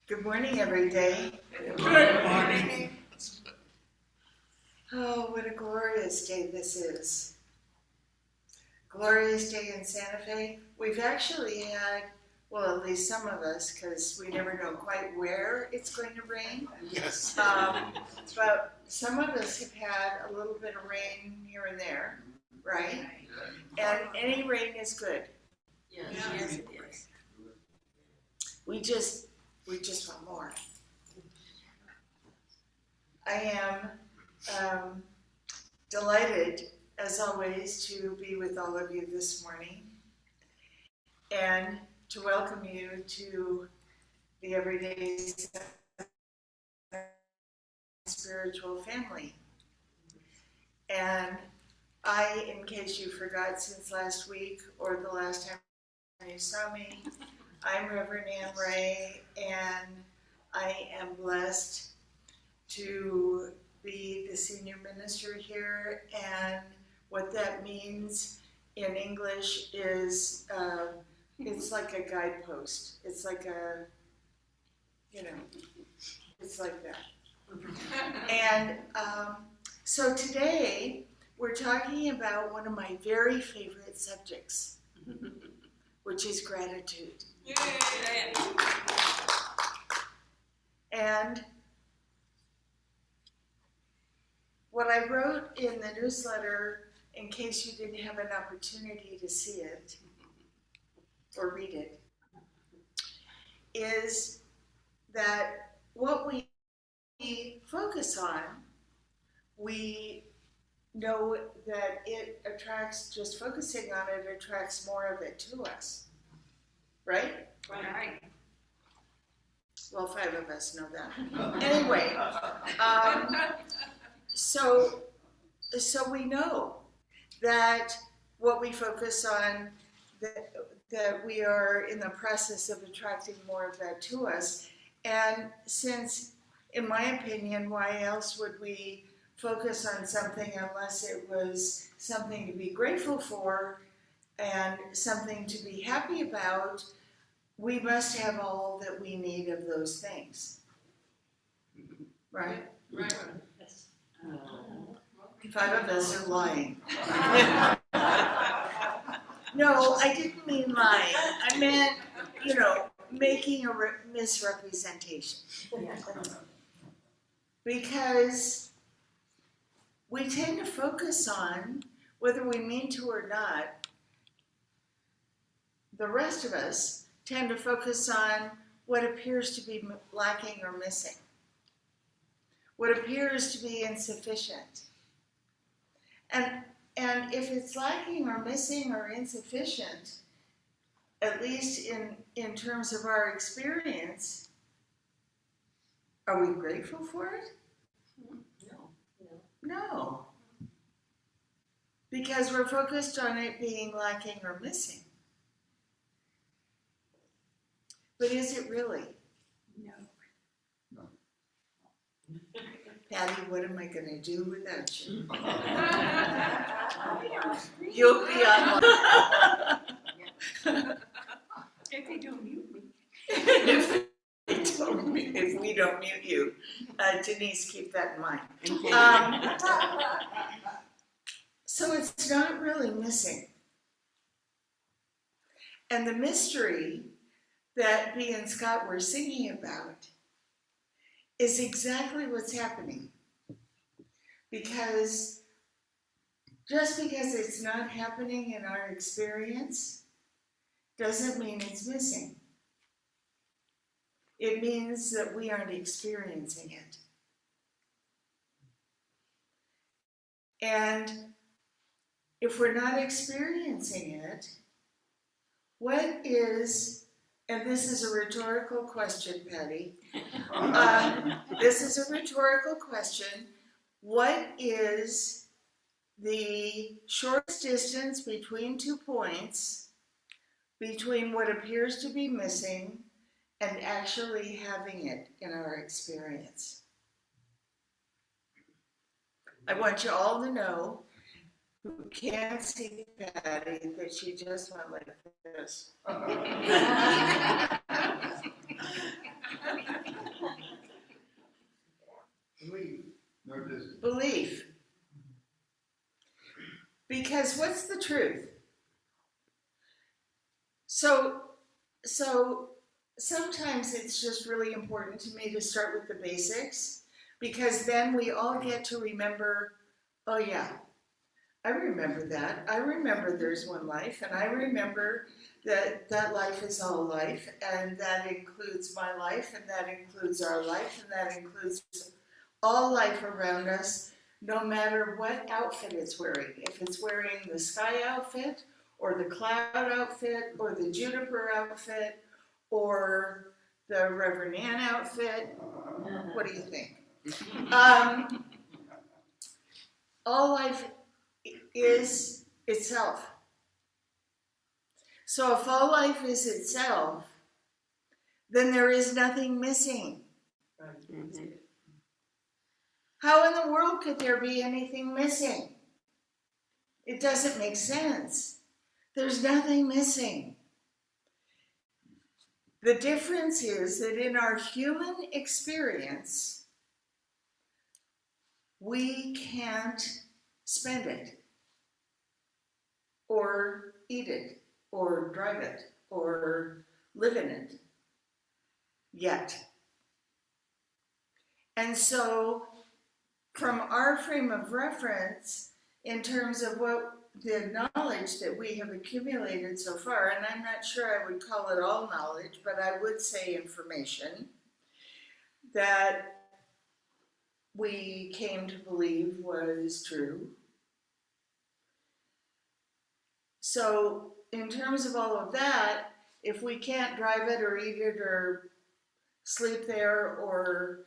Good morning, every day. Good morning. Oh, what a glorious day this is. Glorious day in Santa Fe. We've actually had, well, at least some of us, because we never know quite where it's going to rain. Yes. But some of us have had a little bit of rain here and there, right? And any rain is good. Yes, it is. We just want more. I am delighted, as always, to be with all of you this morning and to welcome you to the Everyday Spiritual Family. And in case you forgot since last week or the last time you saw me, I'm Reverend Ann Ray, and I am blessed to be the senior minister here. And what that means in English is it's like a guidepost. It's like it's like that. And so today we're talking about one of my very favorite subjects, which is gratitude. Yay. And what I wrote in the newsletter, in case you didn't have an opportunity to see it or read it, is that what we focus on, we know that it attracts, just focusing on it attracts more of it to us. Right? Right. Well, 5 of us know that. Anyway, so we know that what we focus on, that we are in the process of attracting more of that to us. And since, in my opinion, why else would we focus on something unless it was something to be grateful for and something to be happy about? We must have all that we need of those things. Right? Right. 5 of us are lying. No, I didn't mean lying. I meant, making a misrepresentation. Because we tend to focus on, whether we mean to or not, the rest of us tend to focus on what appears to be lacking or missing, what appears to be insufficient. And if it's lacking or missing or insufficient, at least in terms of our experience, are we grateful for it? No. Because we're focused on it being lacking or missing. But is it really? No. Patty, what am I going to do without you? You'll be on. If they don't mute me. If we don't mute you. Denise, keep that in mind. So it's not really missing. And the mystery that Bea and Scott were singing about is exactly what's happening. Because just because it's not happening in our experience doesn't mean it's missing. It means that we aren't experiencing it. And if we're not experiencing it, what is, and this is a rhetorical question, Patty. This is a rhetorical question. What is the shortest distance between 2 points between what appears to be missing and actually having it in our experience? I want you all to know, who can't see Patty, that she just went like this. Because what's the truth? So sometimes it's just really important to me to start with the basics, because then we all get to remember, oh yeah, I remember that. I remember there's one life, and I remember that life is all life, and that includes my life, and that includes our life, and that includes all life around us, no matter what outfit it's wearing. If it's wearing the sky outfit, or the cloud outfit, or the juniper outfit, or the Reverend Ann outfit, what do you think? All life is itself. So if all life is itself, then there is nothing missing. How in the world could there be anything missing? It doesn't make sense. There's nothing missing. The difference is that in our human experience, we can't spend it, or eat it, or drive it, or live in it, yet. And so, from our frame of reference, in terms of what the knowledge that we have accumulated so far, and I'm not sure I would call it all knowledge, but I would say information, that we came to believe was true. So in terms of all of that, if we can't drive it or eat it or sleep there or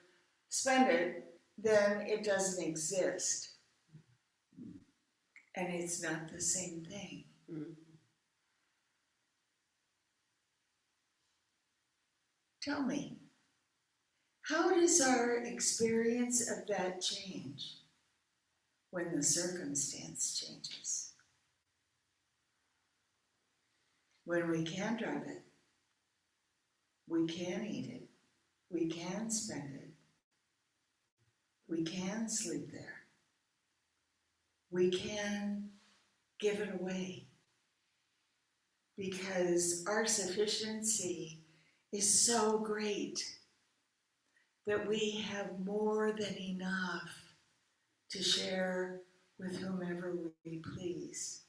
spend it, then it doesn't exist. And it's not the same thing. Tell me, how does our experience of that change when the circumstance changes? When we can drive it, we can eat it, we can spend it, we can sleep there, we can give it away, because our sufficiency is so great that we have more than enough to share with whomever we please.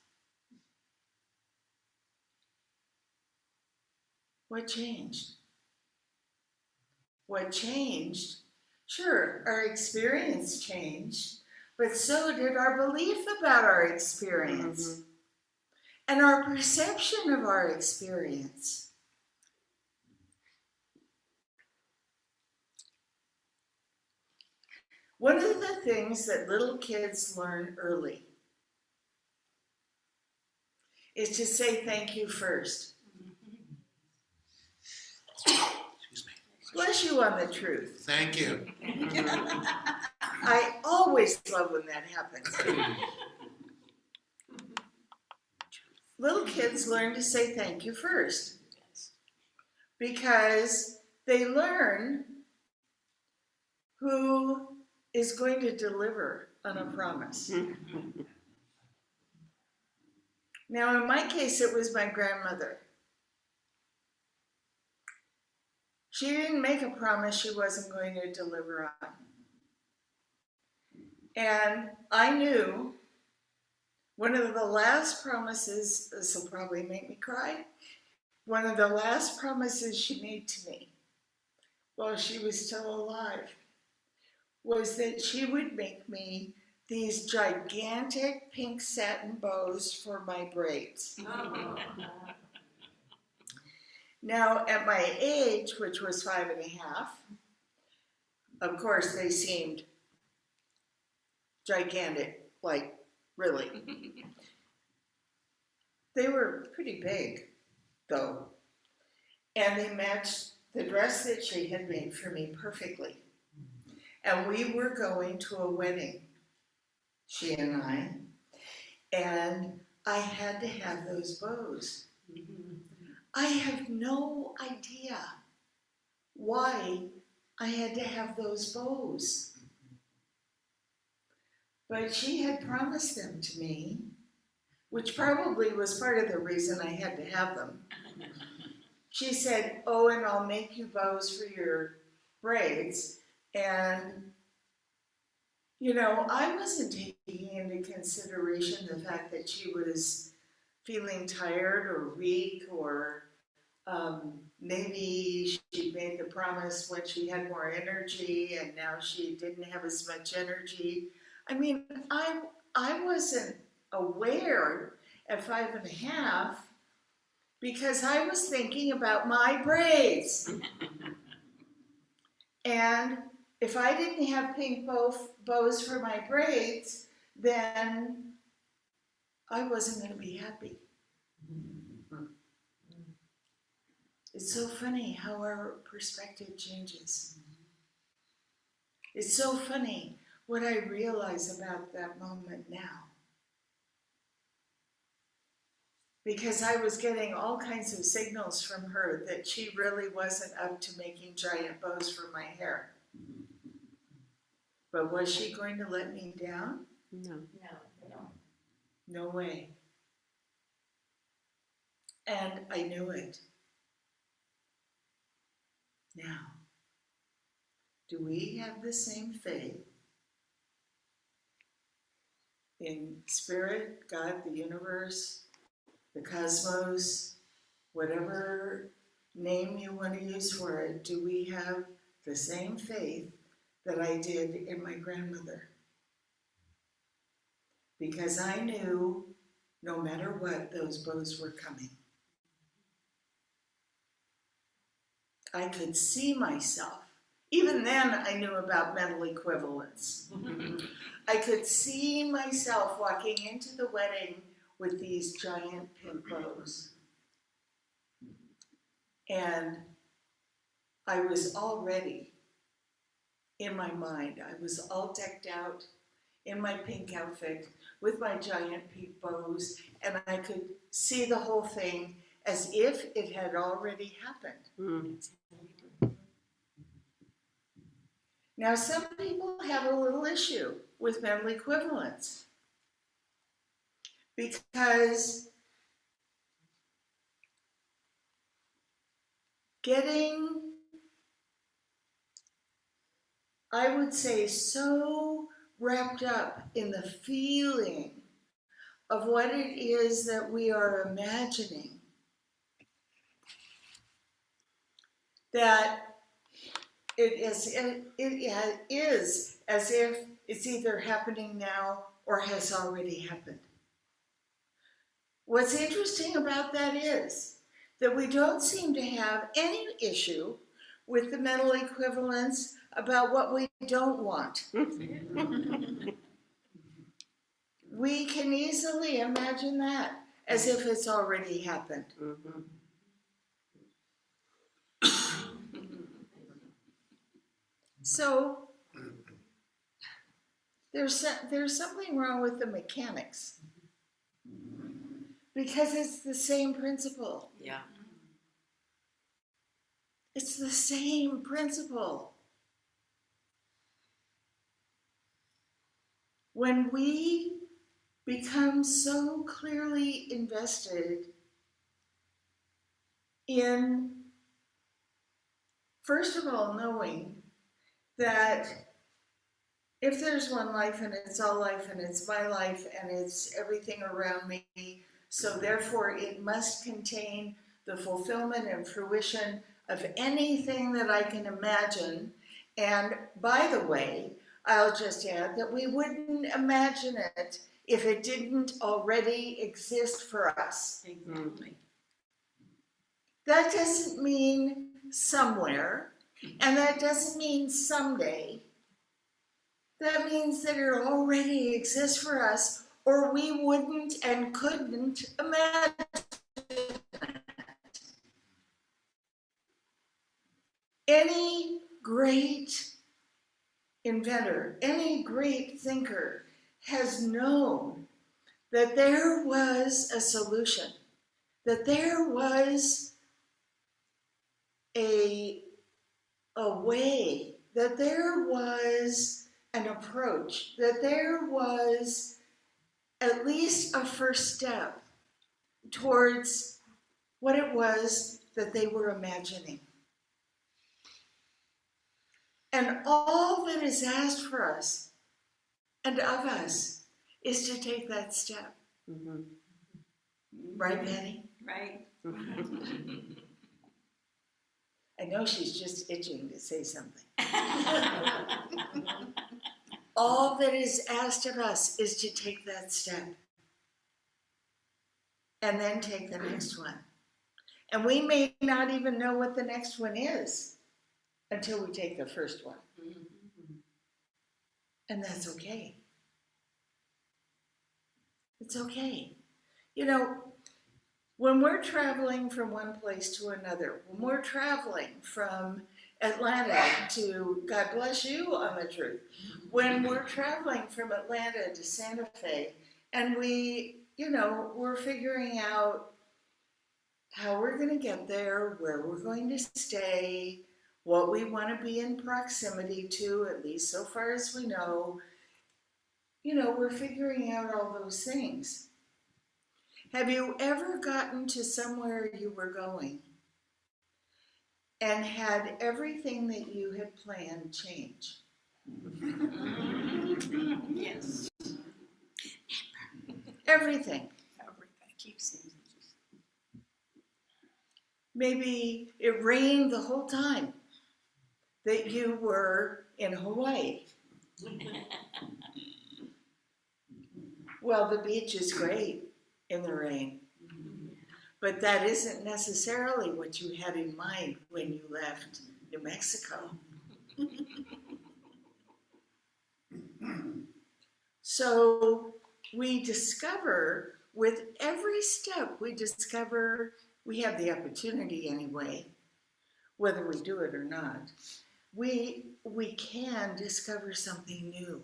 What changed? What changed? Sure, our experience changed, but so did our belief about our experience and our perception of our experience. One of the things that little kids learn early is to say thank you first. Excuse me. Bless you on the truth. Thank you. I always love when that happens. Little kids learn to say thank you first because they learn who is going to deliver on a promise. Now, in my case, it was my grandmother. She didn't make a promise she wasn't going to deliver on. And I knew one of the last promises, this will probably make me cry, one of the last promises she made to me while she was still alive was that she would make me these gigantic pink satin bows for my braids. Now, at my age, which was 5.5, of course, they seemed gigantic, like, really. They were pretty big, though, and they matched the dress that she had made for me perfectly. And we were going to a wedding, she and I had to have those bows. I have no idea why I had to have those bows. But she had promised them to me, which probably was part of the reason I had to have them. She said, "Oh, and I'll make you bows for your braids." And, you know, I wasn't taking into consideration the fact that she was feeling tired or weak, or maybe she made the promise when she had more energy and now she didn't have as much energy. I mean, I wasn't aware at 5.5 because I was thinking about my braids. And if I didn't have pink bows for my braids, then I wasn't going to be happy. It's so funny how our perspective changes. It's so funny what I realize about that moment now. Because I was getting all kinds of signals from her that she really wasn't up to making giant bows for my hair. But was she going to let me down? No. No way. And I knew it. Now, do we have the same faith in spirit, God, the universe, the cosmos, whatever name you want to use for it? Do we have the same faith that I did in my grandmother? Because I knew no matter what, those bows were coming. I could see myself. Even then, I knew about mental equivalence. I could see myself walking into the wedding with these giant pink bows. And I was already, in my mind, I was all decked out in my pink outfit with my giant pink bows, and I could see the whole thing as if it had already happened. Mm. Now, some people have a little issue with mental equivalence because getting, I would say, so wrapped up in the feeling of what it is that we are imagining that it is as if it's either happening now or has already happened. What's interesting about that is that we don't seem to have any issue with the mental equivalence about what we don't want. We can easily imagine that as if it's already happened. Mm-hmm. So there's something wrong with the mechanics because it's the same principle. Yeah. It's the same principle. When we become so clearly invested in, first of all, knowing that if there's one life and it's all life and it's my life and it's everything around me, so therefore it must contain the fulfillment and fruition of anything that I can imagine. And by the way, I'll just add that we wouldn't imagine it if it didn't already exist for us. Exactly. That doesn't mean somewhere, and that doesn't mean someday. That means that it already exists for us, or we wouldn't and couldn't imagine it. Any great inventor, any great thinker has known that there was a solution, that there was a way, that there was an approach, that there was at least a first step towards what it was that they were imagining. And all that is asked for us and of us is to take that step. Mhm. Right, Penny? Right. I know she's just itching to say something. All that is asked of us is to take that step. And then take the next one. And we may not even know what the next one is until we take the first one. And that's okay. It's okay. You know, when we're traveling from one place to another, when we're traveling from Atlanta to, God bless you on the truth, when we're traveling from Atlanta to Santa Fe, and we're figuring out how we're going to get there, where we're going to stay, what we want to be in proximity to, at least so far as we know, we're figuring out all those things. Have you ever gotten to somewhere you were going and had everything that you had planned change? Yes. Everything. Everything keeps it. Maybe it rained the whole time that you were in Hawaii. Well, the beach is great in the rain, but that isn't necessarily what you had in mind when you left New Mexico. So we discover, with every step, we have the opportunity anyway, whether we do it or not, we can discover something new.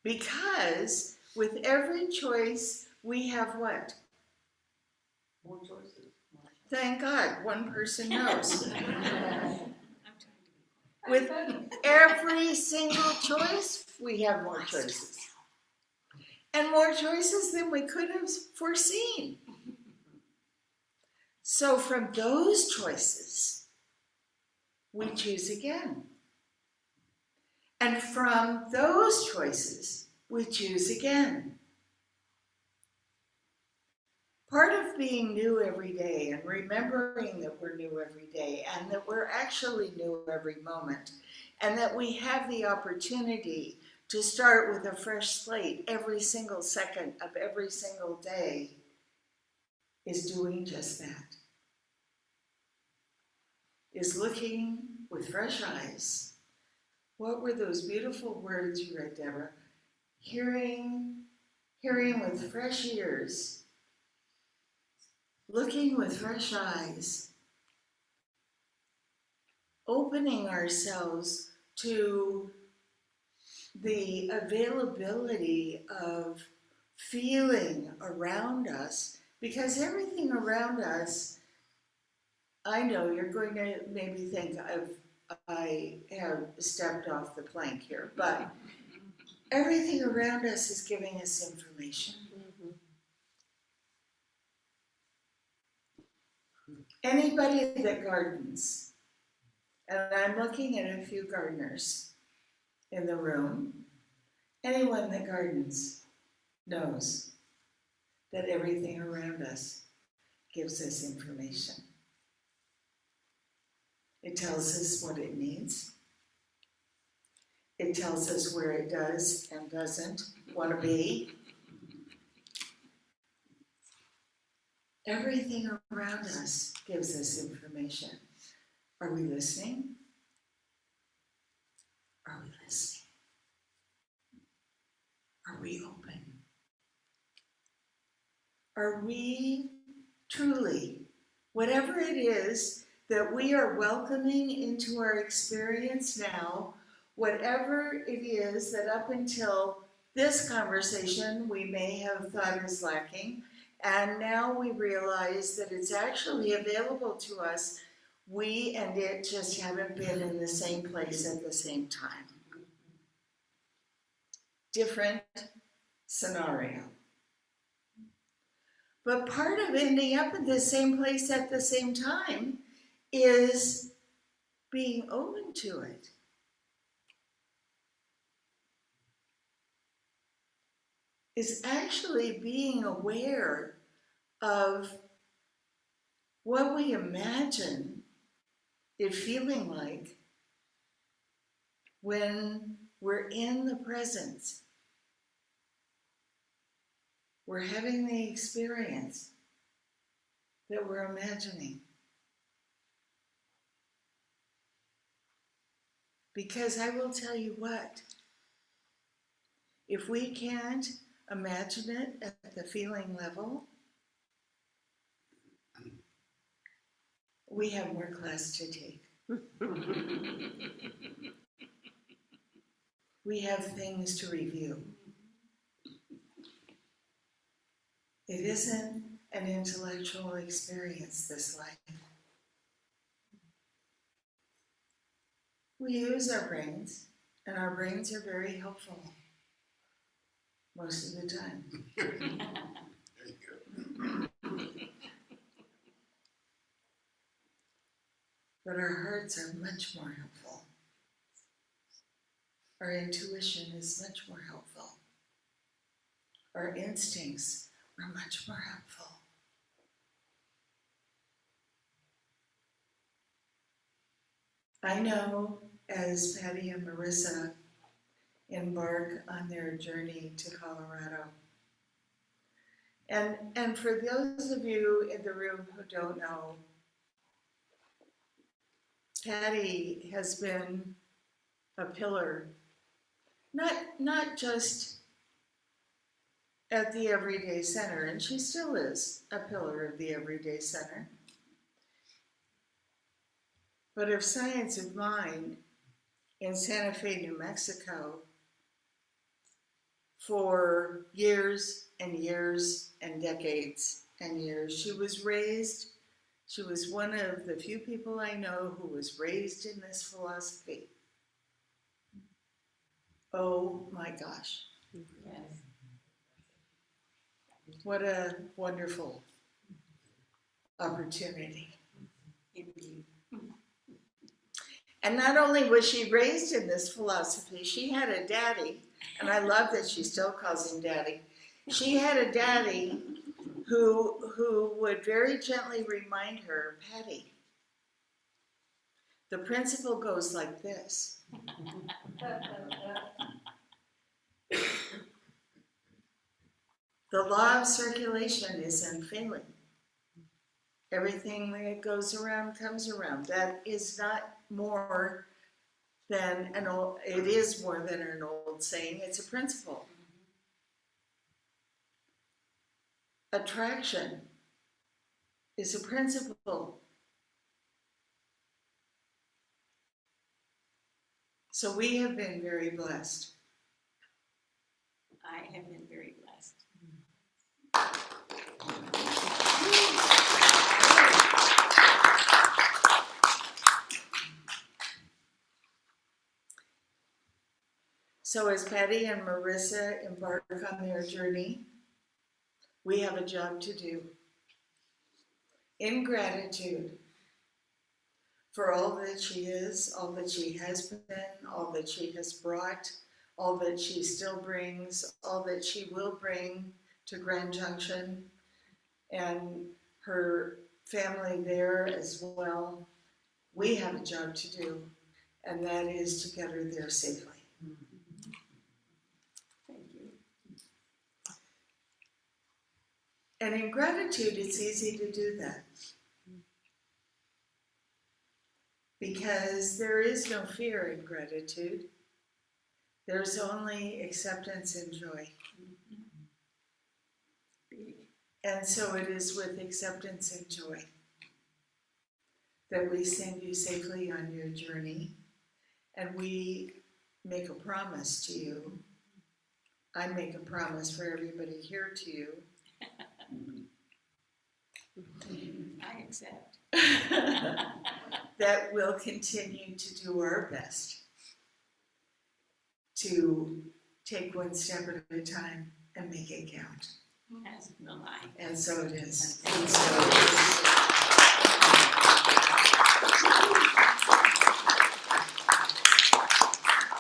Because with every choice, we have what? More choices. Thank God, one person knows. I'm trying to With every single choice, we have more choices. And more choices than we could have foreseen. So from those choices, we choose again. And from those choices, we choose again. Part of being new every day and remembering that we're new every day and that we're actually new every moment and that we have the opportunity to start with a fresh slate every single second of every single day is doing just that. Is looking with fresh eyes. What were those beautiful words you read, Deborah? Hearing with fresh ears. Looking with fresh eyes. Opening ourselves to the availability of feeling around us, because everything around us, I know you're going to maybe think I have stepped off the plank here, but everything around us is giving us information. Anybody that gardens, and I'm looking at a few gardeners in the room, anyone that gardens knows that everything around us gives us information. It tells us what it needs. It tells us where it does and doesn't want to be. Everything around us gives us information. Are we listening? Are we listening? Are we open? Are we truly, whatever it is that we are welcoming into our experience now, whatever it is that up until this conversation we may have thought is lacking, and now we realize that it's actually available to us, we and it just haven't been in the same place at the same time. different scenario. But part of ending up in the same place at the same time is being open to it. Is actually being aware of what we imagine it feeling like when we're in the presence. We're having the experience that we're imagining. Because I will tell you what, if we can't imagine it at the feeling level, we have more class to take. We have things to review. It isn't an intellectual experience, this life. We use our brains, and our brains are very helpful most of the time. There you go. But our hearts are much more helpful. Our intuition is much more helpful. Our instincts are much more helpful. I know as Patty and Marissa embark on their journey to Colorado, and for those of you in the room who don't know, Patty has been a pillar, not just at the Everyday Center, and she still is a pillar of the Everyday Center, but of Science of Mind in Santa Fe, New Mexico, for years and years and decades and years. She was one of the few people I know who was raised in this philosophy. Oh my gosh. Yes. What a wonderful opportunity. Indeed. And not only was she raised in this philosophy, she had a daddy, and I love that she still calls him daddy. She had a daddy who would very gently remind her, Patty, the principle goes like this. The law of circulation is unfailing. Everything that goes around comes around. That is not more than it is more than an old saying, it's a principle. Attraction is a principle. So we have been very blessed. I have been very blessed. So as Patty and Marissa embark on their journey, we have a job to do. In gratitude for all that she is, all that she has been, all that she has brought, all that she still brings, all that she will bring to Grand Junction and her family there as well. We have a job to do, and that is to get her there safely. Thank you. And in gratitude, it's easy to do that. Because there is no fear in gratitude. There's only acceptance and joy. Big. And so it is with acceptance and joy that we send you safely on your journey. And we make a promise to you. I make a promise for everybody here to you. I accept. That we'll continue to do our best to take one step at a time and make it count. As will I. And so it is. And so it is.